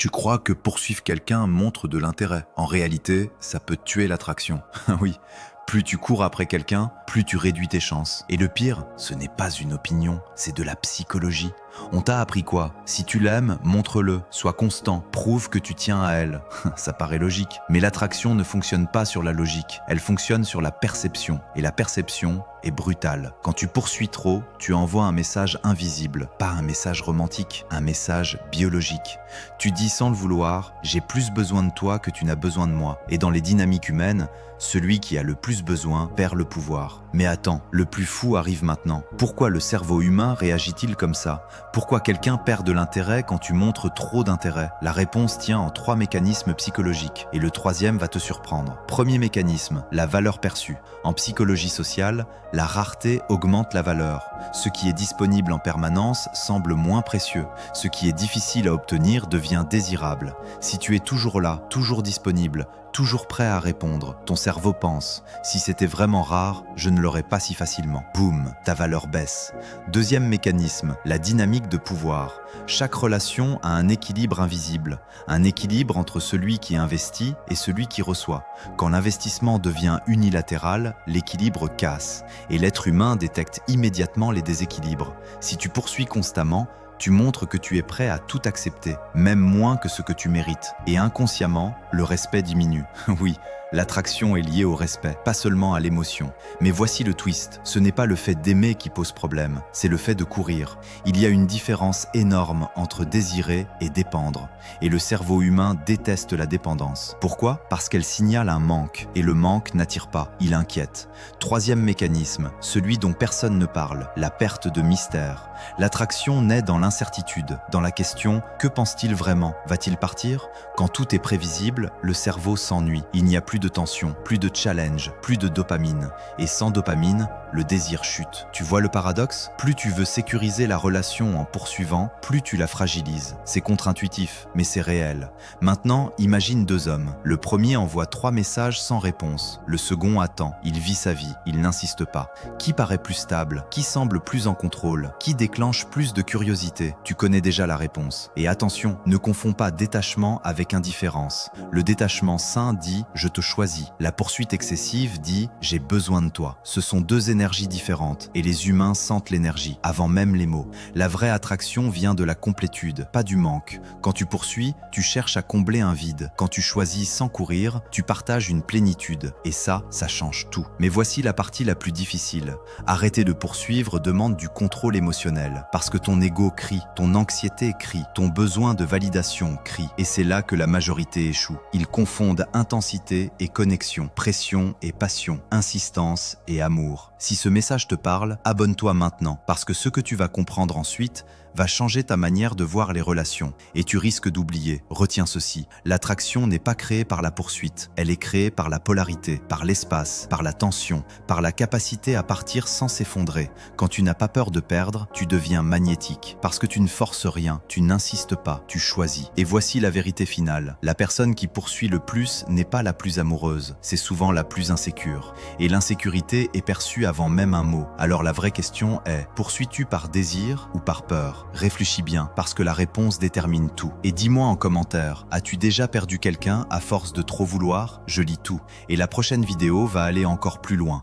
Tu crois que poursuivre quelqu'un montre de l'intérêt. En réalité, ça peut tuer l'attraction. Oui, plus tu cours après quelqu'un, plus tu réduis tes chances. Et le pire, ce n'est pas une opinion, c'est de la psychologie. On t'a appris quoi? Si tu l'aimes, montre-le, sois constant, prouve que tu tiens à elle. Ça paraît logique. Mais l'attraction ne fonctionne pas sur la logique, elle fonctionne sur la perception. Et la perception est brutale. Quand tu poursuis trop, tu envoies un message invisible, pas un message romantique, un message biologique. Tu dis sans le vouloir, j'ai plus besoin de toi que tu n'as besoin de moi. Et dans les dynamiques humaines, celui qui a le plus besoin perd le pouvoir. Mais attends, le plus fou arrive maintenant. Pourquoi le cerveau humain réagit-il comme ça? Pourquoi quelqu'un perd de l'intérêt quand tu montres trop d'intérêt? La réponse tient en 3 mécanismes psychologiques, et le troisième va te surprendre. Premier mécanisme, la valeur perçue. En psychologie sociale, la rareté augmente la valeur. Ce qui est disponible en permanence semble moins précieux. Ce qui est difficile à obtenir devient désirable. Si tu es toujours là, toujours disponible, toujours prêt à répondre, ton cerveau pense « si c'était vraiment rare, je ne l'aurais pas si facilement ». Boum, ta valeur baisse. Deuxième mécanisme, la dynamique de pouvoir. Chaque relation a un équilibre invisible, un équilibre entre celui qui investit et celui qui reçoit. Quand l'investissement devient unilatéral, l'équilibre casse, et l'être humain détecte immédiatement les déséquilibres. Si tu poursuis constamment, tu montres que tu es prêt à tout accepter, même moins que ce que tu mérites. Et inconsciemment, le respect diminue. Oui, l'attraction est liée au respect, pas seulement à l'émotion. Mais voici le twist, ce n'est pas le fait d'aimer qui pose problème, c'est le fait de courir. Il y a une différence énorme entre désirer et dépendre. Et le cerveau humain déteste la dépendance. Pourquoi? Parce qu'elle signale un manque, et le manque n'attire pas, il inquiète. Troisième mécanisme, celui dont personne ne parle, la perte de mystère. L'attraction naît dans l'incertitude, dans la question « que pense-t-il vraiment? Va-t-il partir ?» Quand tout est prévisible, le cerveau s'ennuie. Il n'y a plus de tension, plus de challenge, plus de dopamine. Et sans dopamine, le désir chute. Tu vois le paradoxe? Plus tu veux sécuriser la relation en poursuivant, plus tu la fragilises. C'est contre-intuitif, mais c'est réel. Maintenant, imagine 2 hommes. Le premier envoie 3 messages sans réponse. Le second attend. Il vit sa vie. Il n'insiste pas. Qui paraît plus stable? Qui semble plus en contrôle? Qui déclenche plus de curiosité? Tu connais déjà la réponse. Et attention, ne confonds pas détachement avec indifférence. Le détachement sain dit « je te choisis ». La poursuite excessive dit « j'ai besoin de toi ». Ce sont 2 énergies différentes et les humains sentent l'énergie, avant même les mots. La vraie attraction vient de la complétude, pas du manque. Quand tu poursuis, tu cherches à combler un vide. Quand tu choisis sans courir, tu partages une plénitude. Et ça change tout. Mais voici la partie la plus difficile. Arrêter de poursuivre demande du contrôle émotionnel. Parce que ton ego crie, ton anxiété crie, ton besoin de validation crie. Et c'est là que la majorité échoue. Ils confondent intensité et connexion, pression et passion, insistance et amour. Si ce message te parle, abonne-toi maintenant, parce que ce que tu vas comprendre ensuite va changer ta manière de voir les relations. Et tu risques d'oublier. Retiens ceci, l'attraction n'est pas créée par la poursuite, elle est créée par la polarité, par l'espace, par la tension, par la capacité à partir sans s'effondrer. Quand tu n'as pas peur de perdre, tu deviens magnétique. Parce que tu ne forces rien, tu n'insistes pas, tu choisis. Et voici la vérité finale. La personne qui poursuit le plus n'est pas la plus amoureuse, c'est souvent la plus insécure. Et l'insécurité est perçue avant même un mot. Alors la vraie question est, poursuis-tu par désir ou par peur? Réfléchis bien, parce que la réponse détermine tout. Et dis-moi en commentaire, as-tu déjà perdu quelqu'un à force de trop vouloir? Je lis tout. Et la prochaine vidéo va aller encore plus loin.